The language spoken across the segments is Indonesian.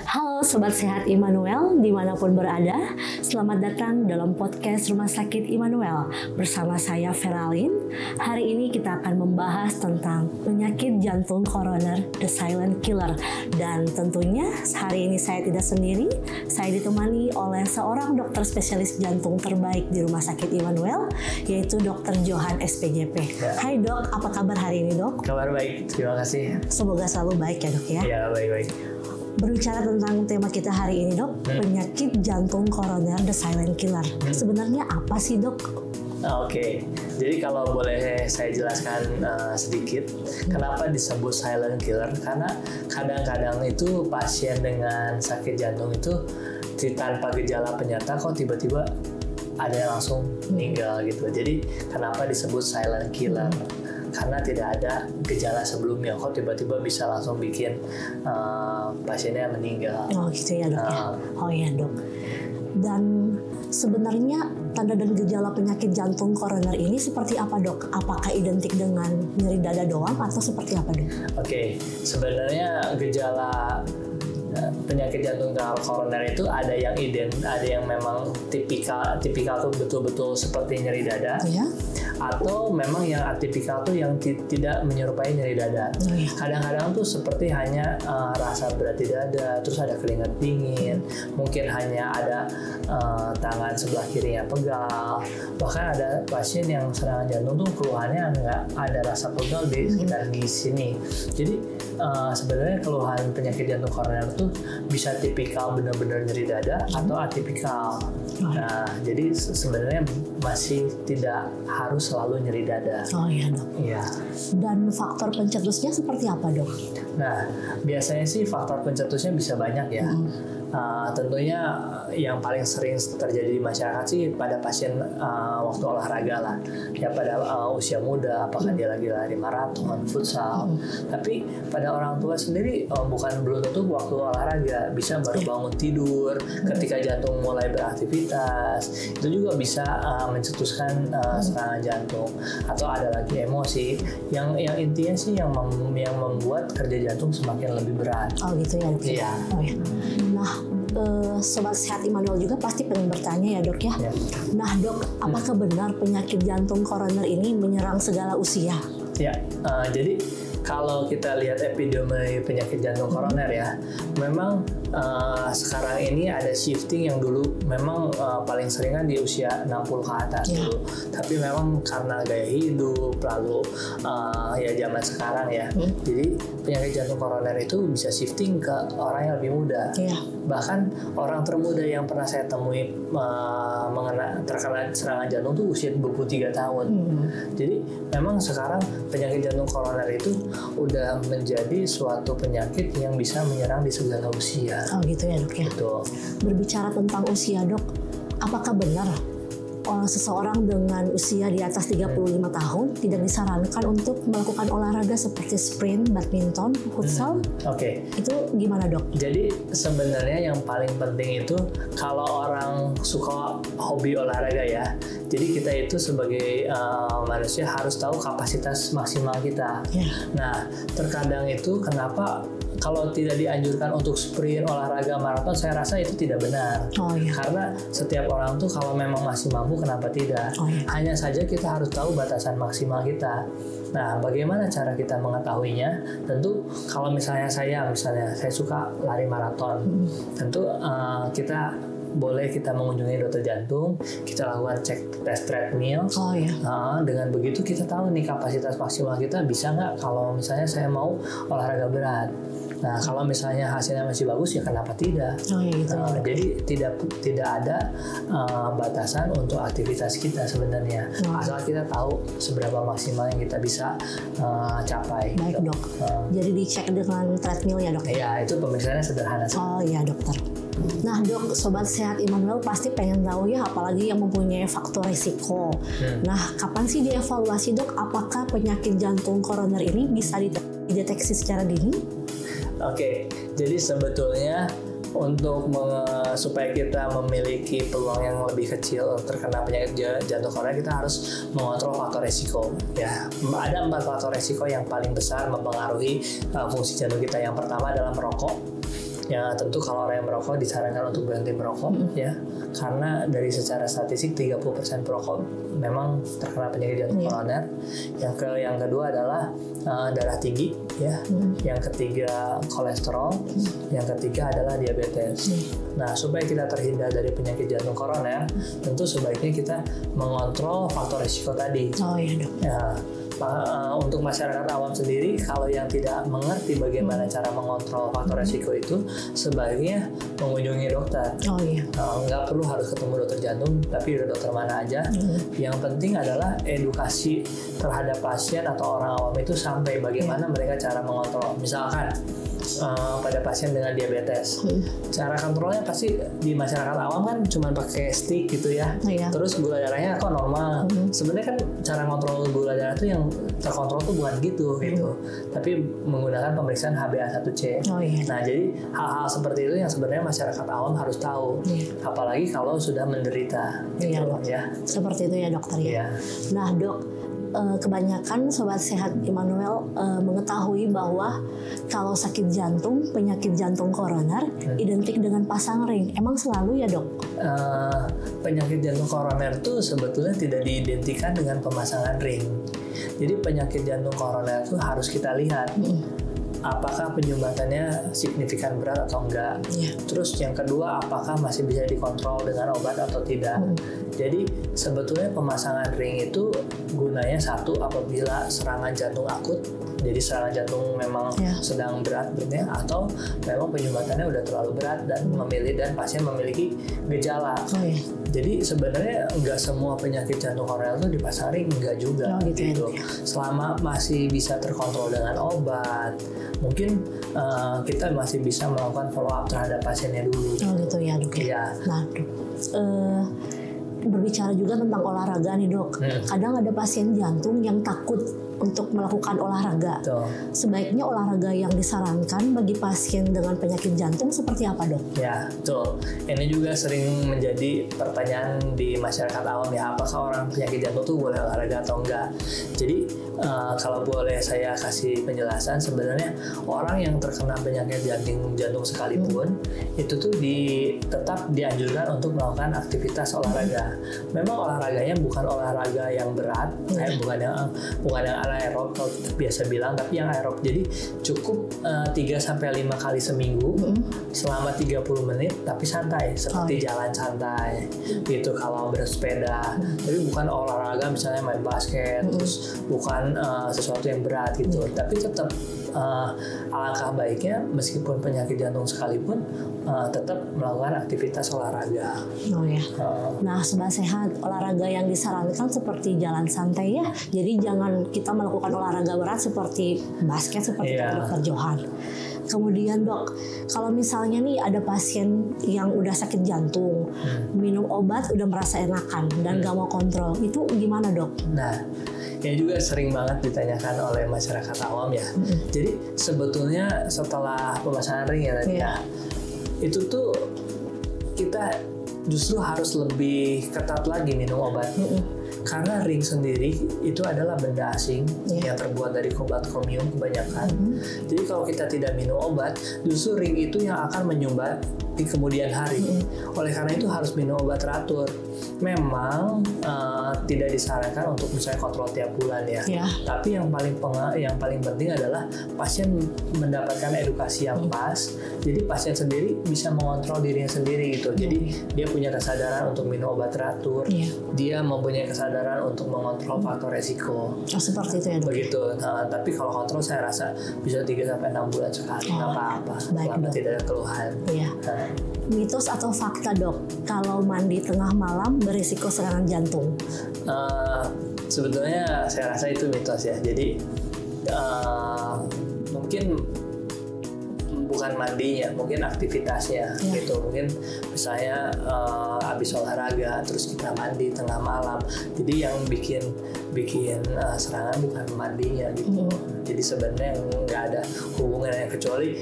Halo Sobat Sehat Immanuel, dimanapun berada, selamat datang dalam podcast Rumah Sakit Immanuel. Bersama saya Feralin, hari ini kita akan membahas tentang penyakit jantung koroner, the silent killer. Dan tentunya hari ini saya tidak sendiri, saya ditemani oleh seorang dokter spesialis jantung terbaik di Rumah Sakit Immanuel, yaitu Dr. Johan SPJP. Hai dok, apa kabar hari ini dok? Kabar baik, terima kasih. Semoga selalu baik ya dok ya? Ya, baik-baik. Berbicara tentang tema kita hari ini dok, penyakit jantung koroner, the silent killer. Sebenarnya apa sih dok? Oke, jadi kalau boleh saya jelaskan sedikit, kenapa disebut silent killer? Karena kadang-kadang itu pasien dengan sakit jantung itu tanpa gejala penyerta kok tiba-tiba ada yang langsung meninggal gitu. Jadi kenapa disebut silent killer? Karena tidak ada gejala sebelumnya, kok tiba-tiba bisa langsung bikin pasiennya meninggal. Oh gitu ya dok ya? Oh iya dok. Dan sebenarnya tanda dan gejala penyakit jantung koroner ini seperti apa dok? Apakah identik dengan nyeri dada doang atau seperti apa dok? Oke, sebenarnya gejala penyakit jantung koroner itu ada yang memang tipikal tuh betul-betul seperti nyeri dada, atau memang yang atipikal tuh yang tidak menyerupai nyeri dada. Kadang-kadang tuh seperti hanya rasa berat di dada, terus ada keringat dingin, mungkin hanya ada tangan sebelah kirinya pegal, bahkan ada pasien yang serangan jantung tuh keluhannya nggak ada rasa pegal di sekitar di sini. Jadi sebenarnya keluhan penyakit jantung koroner itu bisa tipikal benar-benar nyeri dada atau atipikal. Nah, jadi sebenarnya masih tidak harus selalu nyeri dada. Oh iya dok. Iya. Dan faktor pencetusnya seperti apa dok? Nah, biasanya sih faktor pencetusnya bisa banyak ya. Tentunya yang paling sering terjadi di masyarakat sih pada pasien waktu olahraga lah, ya pada usia muda, apakah dia lagi lari maraton, futsal. Tapi pada orang tua sendiri belum tentu waktu olahraga, bisa baru bangun tidur, ketika jantung mulai beraktivitas, itu juga bisa mencetuskan serangan jantung. Atau ada lagi emosi, yang intinya sih yang membuat kerja jantung semakin lebih berat. Oh gitu ya dok? Iya. Oh, ya. Nah, Sobat Sehat Immanuel juga pasti pengen bertanya ya dok ya. Nah dok, apakah benar penyakit jantung koroner ini menyerang segala usia? Ya, jadi kalau kita lihat epidemi penyakit jantung koroner ya, memang sekarang ini ada shifting yang dulu memang paling sering kan di usia 60 ke atas dulu. Tapi memang karena gaya hidup, lalu ya zaman sekarang ya, jadi penyakit jantung koroner itu bisa shifting ke orang yang lebih muda. Bahkan orang termuda yang pernah saya temui terkena serangan jantung tuh usia 23 tahun. Jadi memang sekarang penyakit jantung koroner itu udah menjadi suatu penyakit yang bisa menyerang di segala usia. Oh gitu ya dok ya. Betul. Berbicara tentang usia dok, apakah benar seseorang dengan usia di atas 35 tahun tidak disarankan untuk melakukan olahraga seperti sprint, badminton, futsal? Oke. Itu gimana dok? Jadi sebenarnya yang paling penting itu kalau orang suka hobi olahraga ya, jadi kita itu sebagai manusia harus tahu kapasitas maksimal kita. Nah, terkadang itu kenapa kalau tidak dianjurkan untuk sprint, olahraga, maraton, saya rasa itu tidak benar. Karena setiap orang tuh kalau memang masih mampu, kenapa tidak? Hanya saja kita harus tahu batasan maksimal kita. Nah, bagaimana cara kita mengetahuinya? Tentu kalau misalnya saya suka lari maraton, tentu kita mengunjungi dokter jantung, kita lakukan cek tes treadmill. Dengan begitu kita tahu nih kapasitas maksimal kita bisa nggak kalau misalnya saya mau olahraga berat. Nah, kalau misalnya hasilnya masih bagus ya kenapa tidak? Jadi tidak ada batasan untuk aktivitas kita sebenarnya. Asal kita tahu seberapa maksimal yang kita bisa capai. Baik dok. Jadi dicek dengan treadmill ya dok? Iya, itu pemeriksaannya sederhana. Oh iya dokter. Nah dok, Sobat Sehat Immanuel pasti pengen tahu ya, apalagi yang mempunyai faktor risiko. Nah, kapan sih dievaluasi dok? Apakah penyakit jantung koroner ini bisa dideteksi secara dini? Oke, jadi sebetulnya untuk supaya kita memiliki peluang yang lebih kecil terkena penyakit jantung koroner, kita harus mengontrol faktor resiko. Ya, ada 4 faktor resiko yang paling besar mempengaruhi fungsi jantung kita. Yang pertama adalah merokok. Ya tentu kalau orang yang merokok disarankan untuk berhenti merokok ya, karena dari secara statistik 30% perokok memang terkena penyakit jantung koroner. Yang kedua adalah darah tinggi ya. Yang ketiga kolesterol. Yang ketiga adalah diabetes. Nah, supaya kita terhindar dari penyakit jantung koroner, tentu sebaiknya kita mengontrol faktor risiko tadi. Oh iya dok. Ya, untuk masyarakat awam sendiri, kalau yang tidak mengerti bagaimana cara mengontrol faktor resiko itu, sebaiknya mengunjungi dokter. Oh iya. Nggak perlu harus ketemu dokter jantung, tapi udah dokter mana aja. Yang penting adalah edukasi terhadap pasien atau orang awam itu sampai bagaimana mereka cara mengontrol. Misalkan pada pasien dengan diabetes, cara kontrolnya pasti di masyarakat awam kan cuma pakai stick gitu ya. Terus gula darahnya kok normal. Sebenarnya kan cara kontrol gula darah itu yang terkontrol tuh bukan gitu, tapi menggunakan pemeriksaan HbA1c. Nah, jadi hal-hal seperti itu yang sebenarnya masyarakat awam harus tahu, apalagi kalau sudah menderita. Ya. Seperti itu ya dokter ya. Nah dok, kebanyakan sobat sehat Immanuel mengetahui bahwa kalau sakit jantung, penyakit jantung koroner identik dengan pasang ring. Emang selalu ya dok? Penyakit jantung koroner itu sebetulnya tidak diidentikan dengan pemasangan ring. Jadi penyakit jantung koroner itu harus kita lihat apakah penyumbatannya signifikan berat atau enggak. Terus yang kedua, apakah masih bisa dikontrol dengan obat atau tidak. Jadi sebetulnya pemasangan ring itu gunanya satu, apabila serangan jantung akut, jadi serangan jantung memang sedang berat atau memang penyumbatannya udah terlalu berat dan pasien memiliki gejala. Jadi sebenarnya enggak semua penyakit jantung koroner itu dipasang ring, enggak juga. Gitu. Selama masih bisa terkontrol dengan obat, mungkin kita masih bisa melakukan follow up terhadap pasiennya dulu. Gitu ya dok. Nah dok, berbicara juga tentang olahraga nih dok. Kadang ada pasien jantung yang takut untuk melakukan olahraga. Sebaiknya olahraga yang disarankan bagi pasien dengan penyakit jantung seperti apa dok? Ya, betul. Ini juga sering menjadi pertanyaan di masyarakat awam ya, apakah orang penyakit jantung tuh boleh olahraga atau enggak. Jadi kalau boleh saya kasih penjelasan, sebenarnya orang yang terkena penyakit jantung sekalipun itu tuh tetap dianjurkan untuk melakukan aktivitas olahraga. Memang olahraganya bukan olahraga yang berat, bukan yang anaerob kalau biasa bilang, tapi yang aerob. Jadi cukup 3-5 kali seminggu selama 30 menit tapi santai, seperti jalan santai gitu kalau bersepeda. Tapi bukan olahraga misalnya main basket, terus bukan sesuatu yang berat gitu. Tapi tetap alangkah baiknya meskipun penyakit jantung sekalipun tetap melakukan aktivitas olahraga. Nah, sobat sehat, olahraga yang disarankan seperti jalan santai ya. Jadi jangan kita melakukan olahraga berat seperti basket seperti Dr. Johan. Kemudian dok, kalau misalnya nih ada pasien yang udah sakit jantung, minum obat udah merasa enakan dan gak mau kontrol, itu gimana dok? Nah, ini juga sering banget ditanyakan oleh masyarakat awam ya. Jadi sebetulnya setelah pemasangan ring ya tadi ya, itu tuh kita justru harus lebih ketat lagi minum obat. Karena ring sendiri itu adalah benda asing yang terbuat dari obat kromium kebanyakan. Jadi kalau kita tidak minum obat, justru ring itu yang akan menyumbat di kemudian hari. Oleh karena itu harus minum obat teratur. Memang tidak disarankan untuk misalnya kontrol tiap bulan ya. Tapi yang paling penting adalah pasien mendapatkan edukasi yang pas. Jadi pasien sendiri bisa mengontrol dirinya sendiri gitu. Jadi dia punya kesadaran untuk minum obat teratur. Dia mempunyai kesadaran untuk mengontrol faktor resiko. Seperti itu ya dok. Begitu. Tapi kalau kontrol saya rasa bisa 3-6 bulan sekali, nggak apa-apa. Selama tidak ada keluhan. Mitos atau fakta dok, kalau mandi tengah malam berisiko serangan jantung? Sebetulnya saya rasa itu mitos ya. Jadi mungkin bukan mandinya, mungkin aktivitasnya gitu. Mungkin misalnya habis olahraga terus kita mandi tengah malam. Jadi yang bikin serangan bukan mandinya gitu. Jadi sebenarnya nggak ada hubungannya, kecuali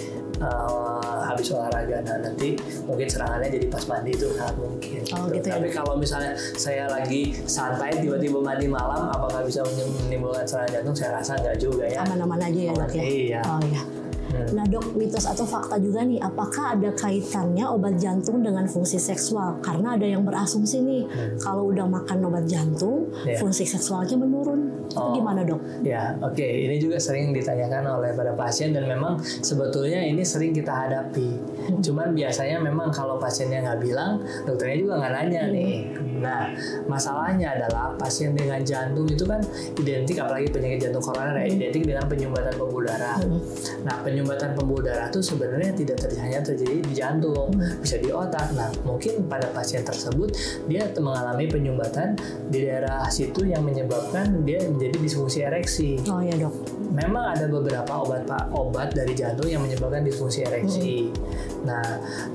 habis olahraga. Nah nanti mungkin serangannya jadi pas mandi itu sangat mungkin. Gitu Tapi kalau misalnya saya lagi santai tiba-tiba mandi malam, apakah bisa menimbulkan serangan jantung? Saya rasa nggak juga ya. Aman-aman aja ya dok ya. Nah dok, mitos atau fakta juga nih, apakah ada kaitannya obat jantung dengan fungsi seksual? Karena ada yang berasumsi nih, kalau udah makan obat jantung, fungsi seksualnya menurun. Itu gimana dok? Ya, oke. Ini juga sering ditanyakan oleh pada pasien dan memang sebetulnya ini sering kita hadapi. Cuman biasanya memang kalau pasiennya nggak bilang, dokternya juga nggak nanya nih. Nah, masalahnya adalah pasien dengan jantung itu kan identik, apalagi penyakit jantung koroner ya, identik dengan penyumbatan pembuluh darah. Nah, penyumbatan pembuluh darah itu sebenarnya tidak hanya terjadi di jantung, bisa di otak. Nah, mungkin pada pasien tersebut dia mengalami penyumbatan di daerah situ yang menyebabkan dia menjadi disfungsi ereksi. Oh ya dok. Memang ada beberapa obat dari jantung yang menyebabkan disfungsi ereksi. Nah,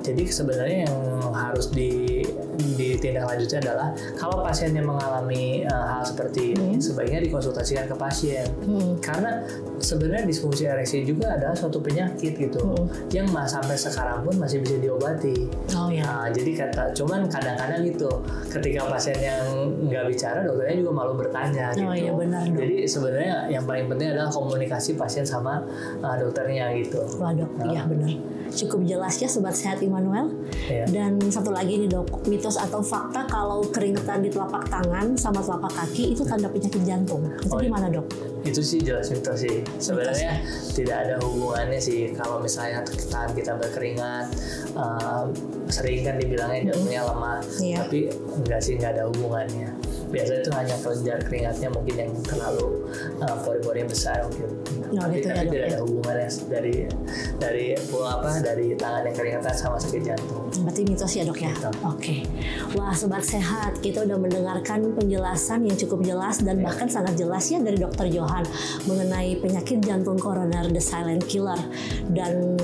jadi sebenarnya yang harus ditindaklanjuti adalah kalau pasiennya mengalami hal seperti ini, sebaiknya dikonsultasikan ke pasien. Karena sebenarnya disfungsi ereksi juga adalah suatu penyakit gitu, yang sampai sekarang pun masih bisa diobati. Nah, jadi cuman kadang-kadang gitu, ketika pasien yang nggak bicara, dokternya juga malu bertanya gitu. Iya benar dok. Jadi sebenarnya yang paling penting adalah komunikasi pasien sama dokternya gitu. Wah dok, iya benar. Cukup jelas ya Sobat Sehat Immanuel. Dan satu lagi nih dok, mitos atau fakta kalau keringetan di telapak tangan sama telapak kaki itu tanda penyakit jantung. Itu gimana dok? Itu sih jelas mitos sih. Sebenarnya tidak ada hubungannya sih. Kalau misalnya tangan kita berkeringat, sering kan dibilangnya jantungnya lemah, tapi enggak sih, nggak ada hubungannya. Biasanya itu hanya kelenjar keringatnya mungkin yang terlalu pori-pori besar mungkin. Tapi tidak ada hubungannya dari tangan yang keringatan sama sakit jantung. Berarti mitos ya dok ya? Oke. Wah Sobat Sehat, kita udah mendengarkan penjelasan yang cukup jelas dan bahkan sangat jelas ya dari Dr. Johan mengenai penyakit jantung koroner, the silent killer. Dan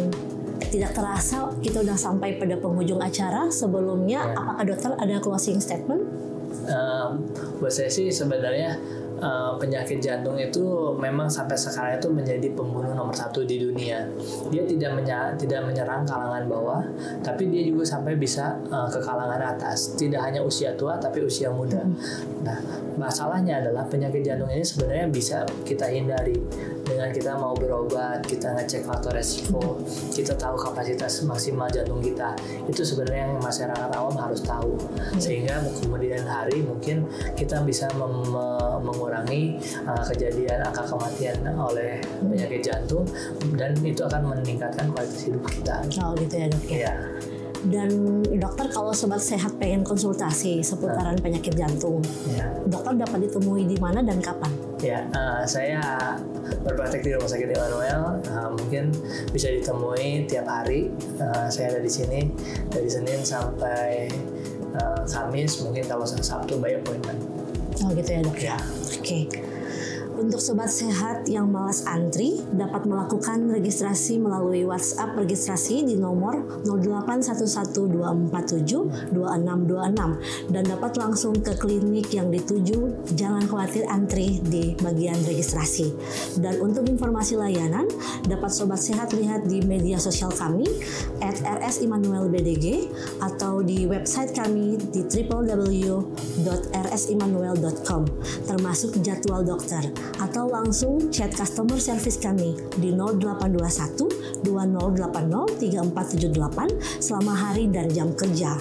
tidak terasa kita udah sampai pada penghujung acara. Sebelumnya, apakah dokter ada closing statement? Buat saya sih sebenarnya penyakit jantung itu memang sampai sekarang itu menjadi pembunuh nomor 1 di dunia. Dia tidak menyerang kalangan bawah, tapi dia juga sampai bisa ke kalangan atas. Tidak hanya usia tua, tapi usia muda. Nah, masalahnya adalah penyakit jantung ini sebenarnya bisa kita hindari dengan kita mau berobat, kita ngecek faktor resiko, kita tahu kapasitas maksimal jantung kita. Itu sebenarnya yang masyarakat awam harus tahu. Sehingga kemudian hari mungkin kita bisa mengurangi kejadian angka kematian oleh penyakit jantung, dan itu akan meningkatkan kualitas hidup kita. Oh gitu ya dok ya. Dan dokter kalau Sobat Sehat pengen konsultasi seputaran penyakit jantung, dokter dapat ditemui di mana dan kapan? Saya berpraktek di Rumah Sakit Immanuel, mungkin bisa ditemui tiap hari. Saya ada di sini dari Senin sampai Kamis, mungkin kalau Sabtu by appointment. Oh gitu ya dok ya. Oke. Untuk Sobat Sehat yang malas antri, dapat melakukan registrasi melalui WhatsApp registrasi di nomor 08112472626 dan dapat langsung ke klinik yang dituju. Jangan khawatir antri di bagian registrasi. Dan untuk informasi layanan, dapat Sobat Sehat lihat di media sosial kami @rsimmanuelbdg atau di website kami di www.rsimmanuel.com, termasuk jadwal dokter, atau langsung chat customer service kami di 0821 2080 3478 selama hari dan jam kerja.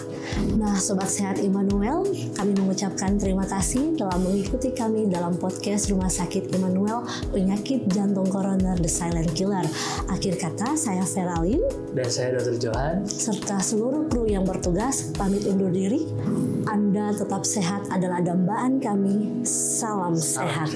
Nah, Sobat Sehat Immanuel, kami mengucapkan terima kasih telah mengikuti kami dalam podcast Rumah Sakit Immanuel, penyakit jantung koroner the silent killer. Akhir kata, saya Feralin dan saya Dr. Johan serta seluruh kru yang bertugas pamit undur diri. Anda tetap sehat adalah dambaan kami. Salam sehat.